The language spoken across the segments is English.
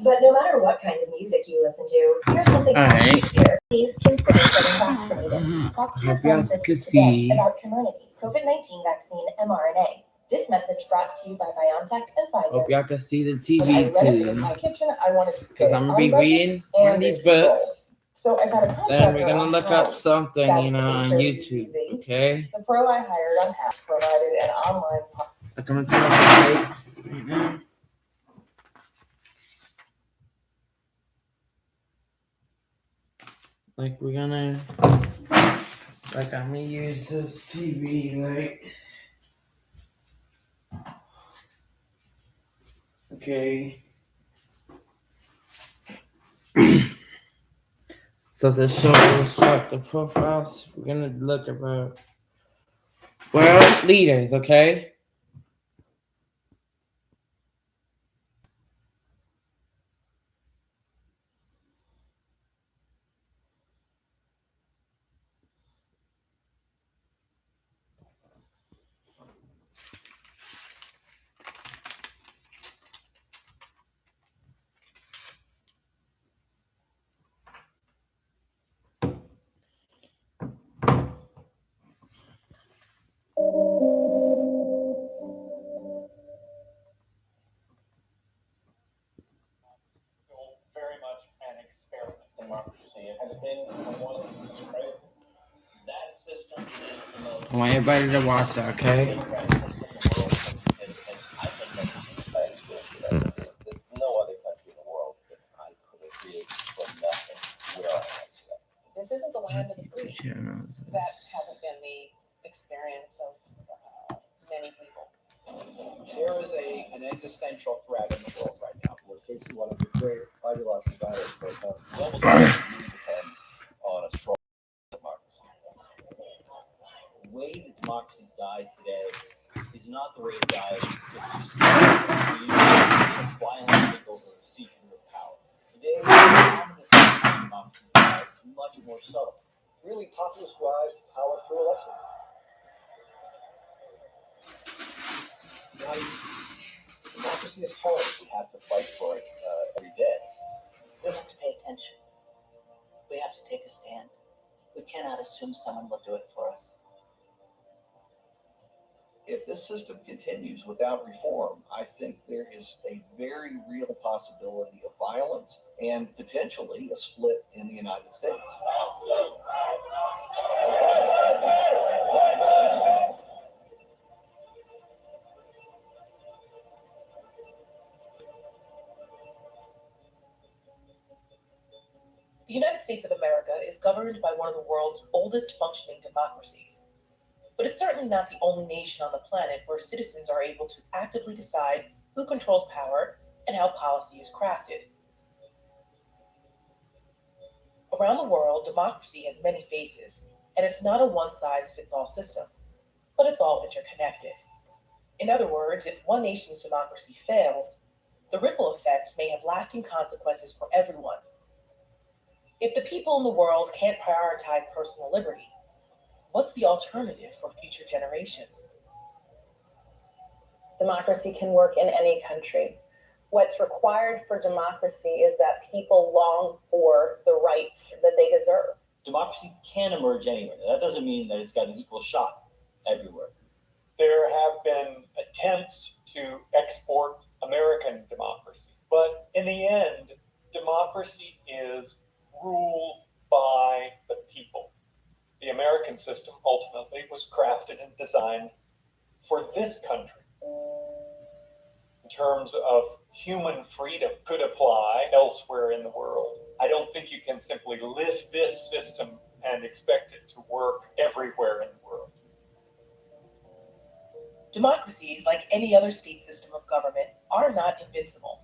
But no matter what kind of music you listen to, here's something else to hear. Please consider getting vaccinated. Talk to your pharmacist today about Comirnaty, COVID-19 vaccine mRNA. This message brought to you by BioNTech and Pfizer. Hope y'all can see the TV too. In my kitchen, I wanted to say, Because I'm going to be reading one of these books. So I got a Then we're going to look up something, on YouTube. Okay? The pro I hired on Half provided an online. Like I'm going to turn up the lights right now. Like I'm gonna use this TV, like, okay. So the show will start the profiles. We're gonna look about world leaders, okay? Very much an experiment. Democracy has been somewhat discredited. That system is the most. I want everybody to watch that, okay? There's no other country in the world that I could have created from nothing where I am today. This isn't the land of the free. That hasn't been the experience of many people. There is an existential threat in the world right now. We're facing one of the great ideological battles right now. Global democracy depends on a strong democracy. The way that democracies died today is not the way it died 50 years ago. Violent takeover, seizure of power. Today, the democracies died is much more subtle. Really populist rise to power through election. It's not easy. Democracy is hard. We have to fight for it every day. We have to pay attention. We have to take a stand. We cannot assume someone will do it for us. If this system continues without reform, I think there is a very real possibility of violence and potentially a split in the United States. The United States of America is governed by one of the world's oldest functioning democracies. But it's certainly not the only nation on the planet where citizens are able to actively decide who controls power and how policy is crafted. Around the world, democracy has many faces, and it's not a one-size-fits-all system, but it's all interconnected. In other words, if one nation's democracy fails, the ripple effect may have lasting consequences for everyone. If the people in the world can't prioritize personal liberty, what's the alternative for future generations? Democracy can work in any country. What's required for democracy is that people long for the rights that they deserve. Democracy can emerge anywhere. That doesn't mean that it's got an equal shot everywhere. There have been attempts to export American democracy, but in the end, democracy is ruled by the people. The American system ultimately was crafted and designed for this country. In terms of human freedom could apply elsewhere in the world. I don't think you can simply lift this system and expect it to work everywhere in the world. Democracies, like any other state system of government, are not invincible.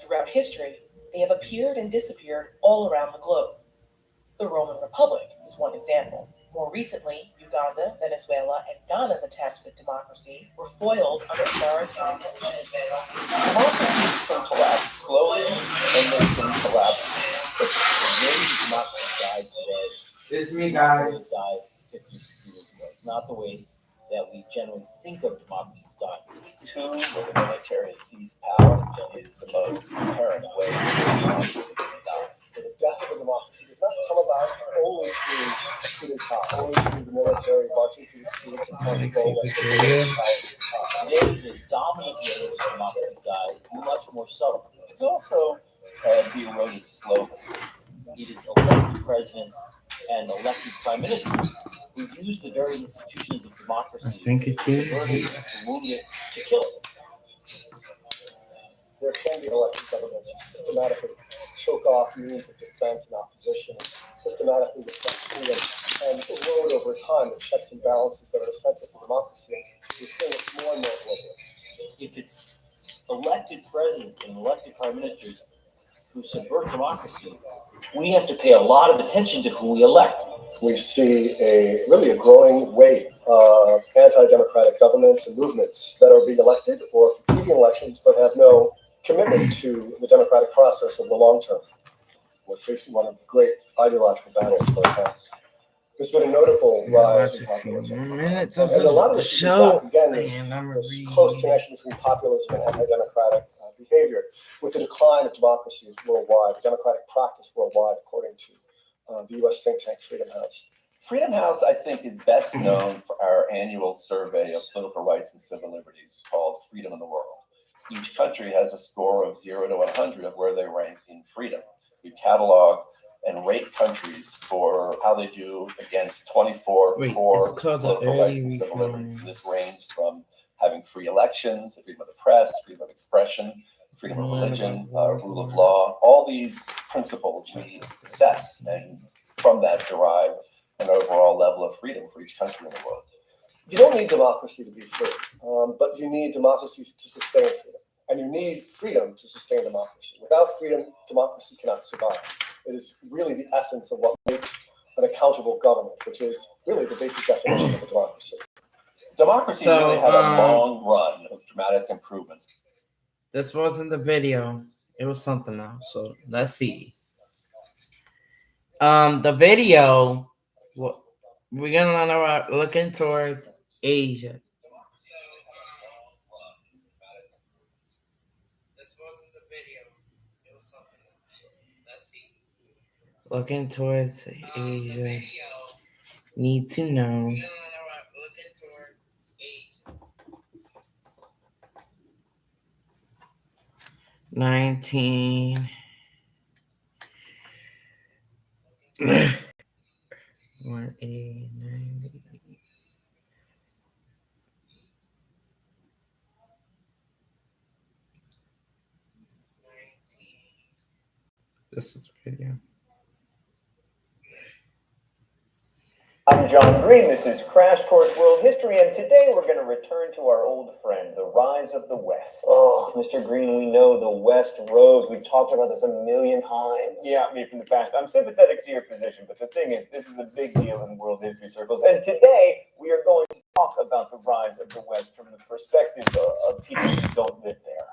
Throughout history, they have appeared and disappeared all around the globe. The Roman Republic is one example. More recently, Uganda, Venezuela, and Ghana's attempts at democracy were foiled under authoritarian regimes. Democracies can collapse slowly and they can collapse quickly. The way democracy died today, It's me, guys. it died 50, 60 years ago. It's not the way that we generally think of democracies dying. Two, where the military seized power, is the most apparent way democracy dies. The death of a democracy does not come about only through a coup d'etat, only through the military marching through the streets and telling people that Today, the dominant way in which democracies die is much more subtle. It can also be eroded slowly. It is elected presidents and elected prime ministers who use the very institutions of democracy I think it's to good. subvert it, to wound it, to kill it. there can be elected governments who systematically choke off means of dissent and opposition, systematically repress freedom, and erode over time the checks and balances that are essential for democracy. And we're seeing it more and more globally. If it's elected presidents and elected prime ministers who subvert democracy, we have to pay a lot of attention to who we elect. We see a growing wave of anti-democratic governments and movements that are being elected or competing in elections but have no commitment to the democratic process of the long term. We're facing one of the great ideological battles for our time. There's been a notable rise in populism. Minutes And of a lot of the this show. is again, this And I'm this reading. close connection between populism and anti-democratic behavior with the decline of democracies worldwide, democratic practice worldwide, according to the U.S. think tank Freedom House. Freedom House, I think, is best known for our annual survey of political rights and civil liberties called Freedom in the World. Each country has a score of 0 to 100 of where they rank in freedom. We catalog and rate countries for how they do against 24 core political rights and civil liberties. And this ranged from having free elections, freedom of the press, freedom of expression, freedom of religion, rule of law. All these principles we assess, and from that derive an overall level of freedom for each country in the world. You don't need democracy to be free, but you need democracies to sustain freedom. And you need freedom to sustain democracy. Without freedom, democracy cannot survive. It is really the essence of what makes an accountable government, which is really the basic definition of a democracy. Democracy really had a long run of dramatic improvements. This wasn't the video. It was something else. So let's see. The video, we're gonna looking toward Asia. This wasn't the video. It was something else. So let's see. Looking towards Asia. Need to know. Looking toward Asia. 19. 189. This is the video. I'm John Green. This is Crash Course World History, and today we're going to return to our old friend, the rise of the West. Oh, Mr. Green, we know the West rose. We've talked about this a million times. Yeah, me from the past. I'm sympathetic to your position, but the thing is, this is a big deal in world history circles, and today we are going to talk about the rise of the West from the perspective of people who don't live there.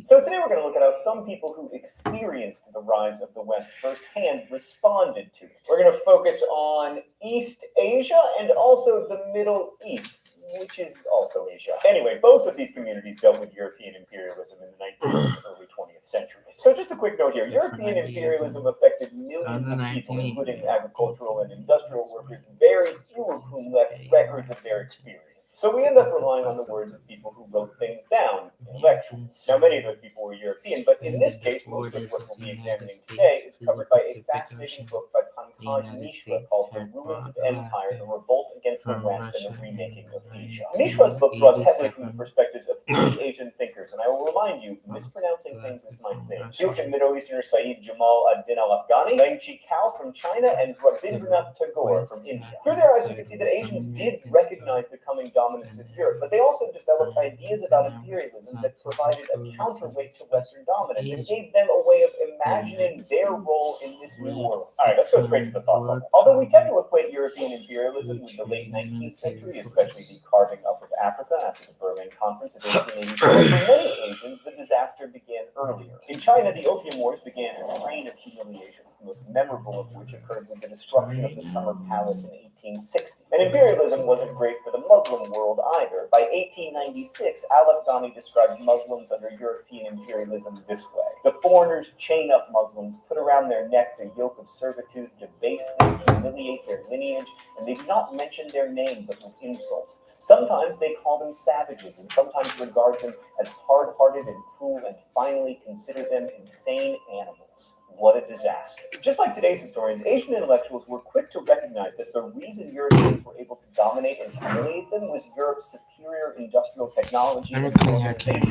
So today we're going to look at how some people who experienced the rise of the West firsthand responded to it. We're going to focus on East Asia and also the Middle East, which is also Asia. Anyway, both of these communities dealt with European imperialism in the 19th and early 20th centuries. So just a quick note here. European imperialism affected millions of people, including agricultural and industrial workers, very few of whom left records of their experience. So we end up relying on the words of people who wrote things down in lectures. Now, many of those people were European, but in this case, most of what we'll be examining today is covered by a fascinating book by Pankaj Mishra called The Ruins of Empire, The Revolt Against the West and the Remaking of Asia. Mishra's book draws heavily from the perspectives of three Asian thinkers, and I will remind you, mispronouncing things is my thing. Dukes and Middle Easterner Sayyid Jamal ad-Din al-Afghani, Leng Chi-kao from China, and Rabindranath Tagore from India. Through their eyes, we can see that Asians did recognize the coming dominance of Europe, but they also developed ideas about imperialism that provided a counterweight to Western dominance and gave them a way of imagining their role in this new world. All right, let's go straight to the thought bubble. Although we tend to equate European imperialism with the late 19th century, especially the carving up of Africa after the Berlin Conference of 1884. For many Asians, the disaster began earlier. In China, the Opium Wars began a train of humiliations, the most memorable of which occurred with the destruction of the Summer Palace in 1860. And imperialism wasn't great for the Muslim world either. By 1896, Al-Afghani described Muslims under European imperialism this way: the foreigners chain up Muslims, put around their necks a yoke of servitude, debase them, humiliate their lineage, and they do not mention their name but with insult. Sometimes they call them savages, and sometimes regard them as hard-hearted and cruel, and finally consider them insane animals. What a disaster. Just like today's historians, Asian intellectuals were quick to recognize that the reason Europeans were able to dominate and humiliate them was Europe's superior industrial technology and organization.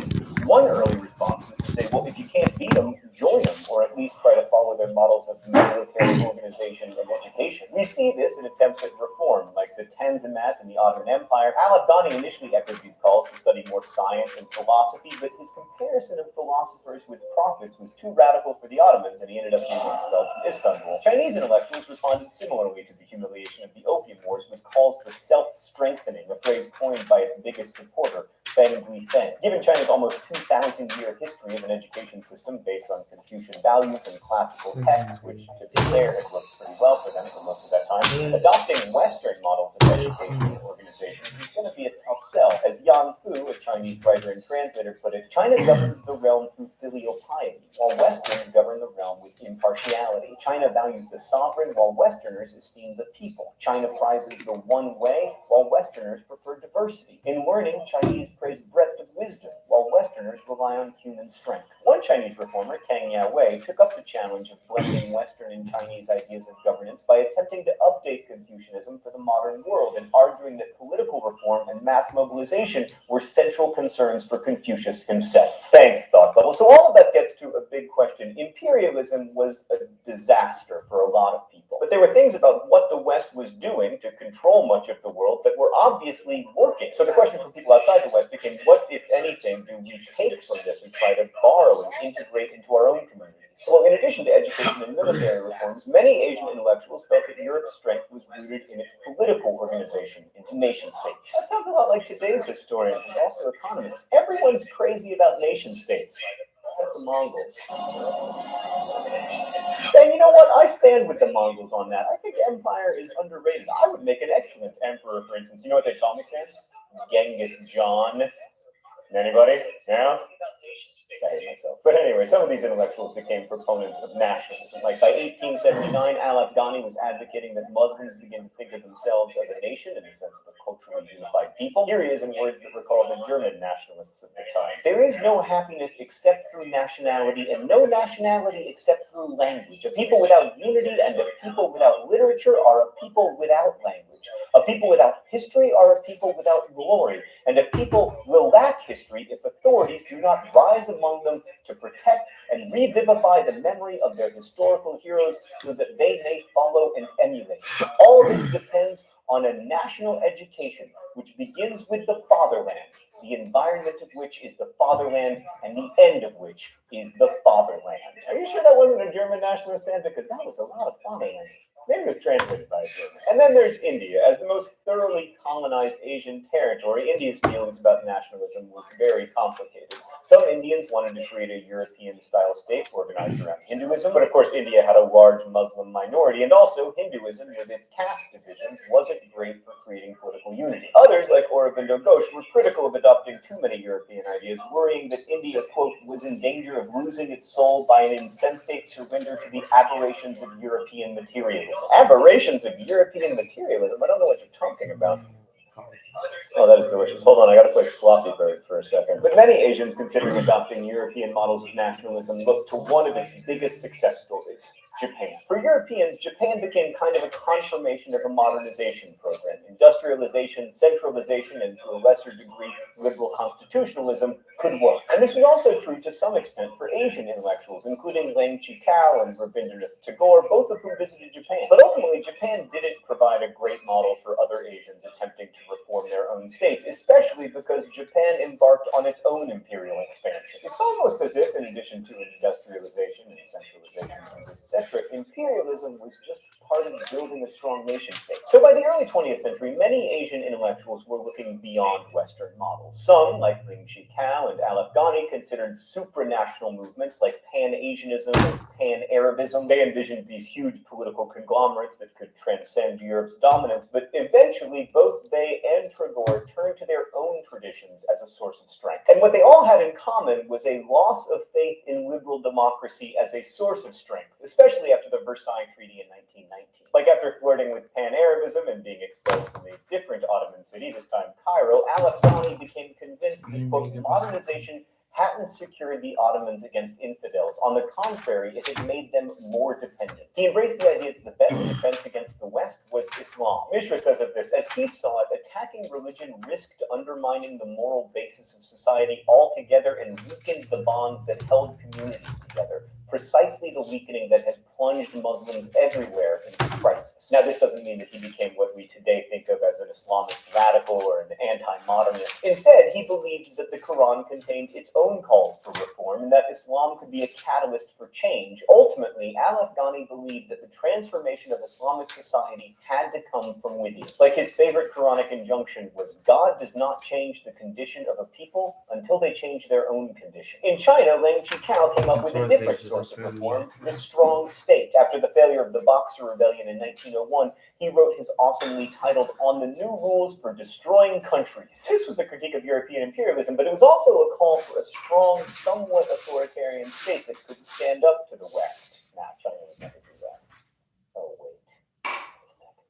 One early response was to say, well, if you can't beat them, join them, or at least try to follow their models of military organization and education. We see this in attempts at reform, like the Tanzimat in the Ottoman Empire. Al-Afghani initially echoed these calls to study more science and philosophy, but his comparison of philosophers with prophets was too radical for the Ottomans, and he ended up being expelled from Istanbul. Chinese intellectuals responded similarly to the humiliation of the Opium Wars with calls for self-strengthening, a phrase coined by its biggest supporter, Feng Guifeng. Given China's almost 2,000-year history of an education system based on Confucian values and classical texts, which, to be fair, had worked pretty well for them for most of that time, adopting Western models of education and organization is going to be a tough sell. As Yan Fu, a Chinese writer and translator, put it, China governs the realm through filial piety, while Westerns govern the realm with impartiality. China values the sovereign, while Westerners esteem the people. China prizes the one way, while Westerners prefer diversity. In learning, Chinese praise breadth of wisdom, while Westerners rely on human strength. One Chinese reformer, Kang Ya-wei, took up the challenge of blending Western and Chinese ideas of governance by attempting to update Confucianism for the modern world and arguing that political reform and mass mobilization were central concerns for Confucius himself. Thanks, Thought Bubble. So all of that gets to a big question. Imperialism was a disaster for a lot of people. But there were things about what the West was doing to control much of the world that were obviously working. So the question for people outside the West became, what, if anything, do we take from this and try to borrow and integrate into our own communities? Well, in addition to education and military reforms, many Asian intellectuals felt that Europe's strength was rooted in its political organization into nation-states. That sounds a lot like today's historians and also economists. Everyone's crazy about nation-states, except the Mongols. And you know what? I stand with the Mongols on that. I think empire is underrated. I would make an excellent emperor, for instance. You know what they call me, Stan? Genghis John. Anybody? Yeah? I hate myself. But anyway, some of these intellectuals became proponents of nationalism. Like by 1879, Al-Afghani was advocating that Muslims begin to think of themselves as a nation in the sense of a culturally unified people. Here he is in words that recall the German nationalists of the time. There is no happiness except through nationality, and no nationality except through language. A people without unity and a people without literature are a people without language. A people without history are a people without glory, and a people will lack history if authorities do not rise among them to protect and revivify the memory of their historical heroes so that they may follow and emulate. All this depends on a national education which begins with the fatherland, the environment of which is the fatherland, and the end of which is the fatherland. Are you sure that wasn't a German nationalist stand? Because that was a lot of fatherland. Maybe it was translated by a German. And then there's India. As the most thoroughly colonized Asian territory, India's feelings about nationalism were very complicated. Some Indians wanted to create a European-style state organized around Hinduism, but of course India had a large Muslim minority, and also Hinduism, with its caste divisions, wasn't great for creating political unity. Others, like Aurobindo Ghosh, were critical of adopting too many European ideas, worrying that India, quote, was in danger of losing its soul by an insensate surrender to the aberrations of European materialism. Aberrations of European materialism? I don't know what you're talking about. Oh, that is delicious. Hold on, I gotta play Floppy Bird for a second. But many Asians considering adopting European models of nationalism look to one of its biggest success stories, Japan. For Europeans, Japan became kind of a confirmation of a modernization program. Industrialization, centralization, and to a lesser degree, liberal constitutionalism could work. And this was also true to some extent for Asian intellectuals, including Liang Chikao and Rabindranath Tagore, both of whom visited Japan. But ultimately, Japan didn't provide a great model for other Asians attempting to reform their own states, especially because Japan embarked on its own imperial expansion. It's almost as if, in addition to industrialization and centralization, etc., imperialism was just part of building a strong strong nation state. So by the early 20th century, many Asian intellectuals were looking beyond Western models. Some, like Ling Chi-kao and Al-Afghani, considered supranational movements like Pan-Asianism and Pan-Arabism. They envisioned these huge political conglomerates that could transcend Europe's dominance, but eventually both they and Tagore turned to their own traditions as a source of strength. And what they all had in common was a loss of faith in liberal democracy as a source of strength, especially after the Versailles Treaty in 1919. Like after flirting with Pan-Arabism and being expelled from a different Ottoman city, this time Cairo, Al-Afghani became convinced that, quote, modernization hadn't secured the Ottomans against infidels. On the contrary, it had made them more dependent. He embraced the idea that the best defense against the West was Islam. Mishra says of this, as he saw it, attacking religion risked undermining the moral basis of society altogether and weakened the bonds that held communities together. Precisely the weakening that had plunged Muslims everywhere into crisis. Now, this doesn't mean that he became what we today think of as an Islamist radical or an anti-modernist. Instead, he believed that the Quran contained its own calls for reform and that Islam could be a catalyst for change. Ultimately, Al-Afghani believed that the transformation of Islamic society had to come from within. Like his favorite Quranic injunction was, God does not change the condition of a people until they change their own condition. In China, Ling Chi-kao came up with a different source of reform, the strong state. After the failure of the Boxer Rebellion in 1901, he wrote his awesomely titled On the New Rules for Destroying Countries. This was a critique of European imperialism, but it was also a call for a strong, somewhat authoritarian state that could stand up to the West. Nah, China would never do that. Oh, wait.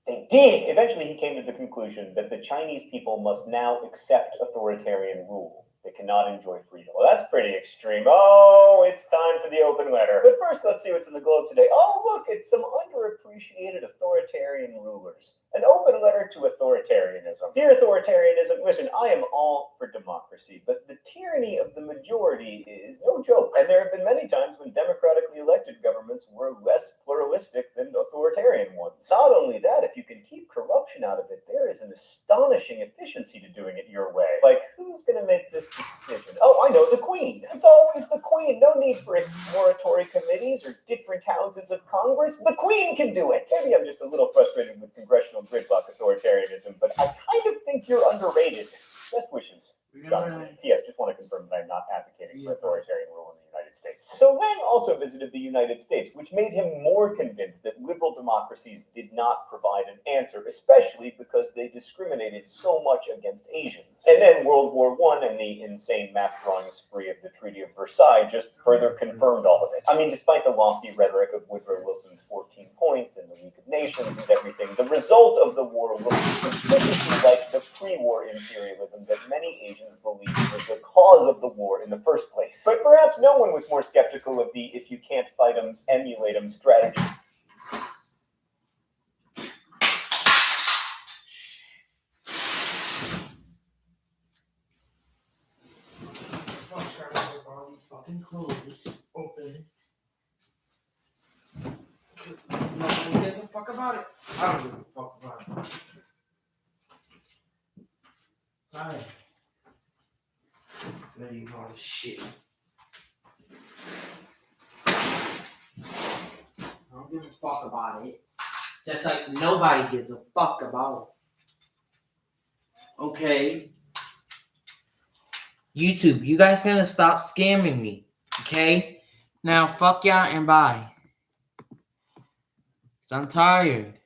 They did! Eventually, he came to the conclusion that the Chinese people must now accept authoritarian rule. They cannot enjoy freedom. Well, that's pretty extreme. Oh, it's time for the open letter. But first, let's see what's in the globe today. Oh, look, it's some underappreciated authoritarian rulers. An open letter to authoritarianism. Dear authoritarianism, listen, I am all for democracy, but the tyranny of the majority is no joke. And there have been many times when democratically elected governments were less pluralistic than authoritarian ones. Not only that, if you can keep corruption out of it, there is an astonishing efficiency to doing it your way. Like, who's going to make this decision? Oh, I know, the Queen. It's always the Queen. No need for exploratory committees or different houses of Congress. The Queen can do it. Maybe I'm just a little frustrated with congressional gridlock authoritarianism, but I kind of think you're underrated. Best wishes, John. P.S. Just want to confirm that I'm not advocating for authoritarian rule in the United States. So Lang also visited the United States, which made him more convinced that liberal democracies did not provide an answer, especially because they discriminated so much against Asians. And then World War I and the insane map-drawing spree of the Treaty of Versailles just further confirmed all of it. I mean, despite the lofty rhetoric of Woodrow Wilson's 14 points and the League of Nations and everything, the result of the war looked suspiciously like the pre-war imperialism that many Asians believed was the cause of the war in the first place. But perhaps no one was more skeptical of the if you can't fight them, emulate them strategy. I'm trying to get all these fucking clothes open. Nobody gives a fuck about it. I don't give a fuck about it. Alright. Ready all this shit. I don't give a fuck about it. Just like nobody gives a fuck about it. Okay? YouTube, you guys gonna stop scamming me. Okay? Now fuck y'all and bye. I'm tired.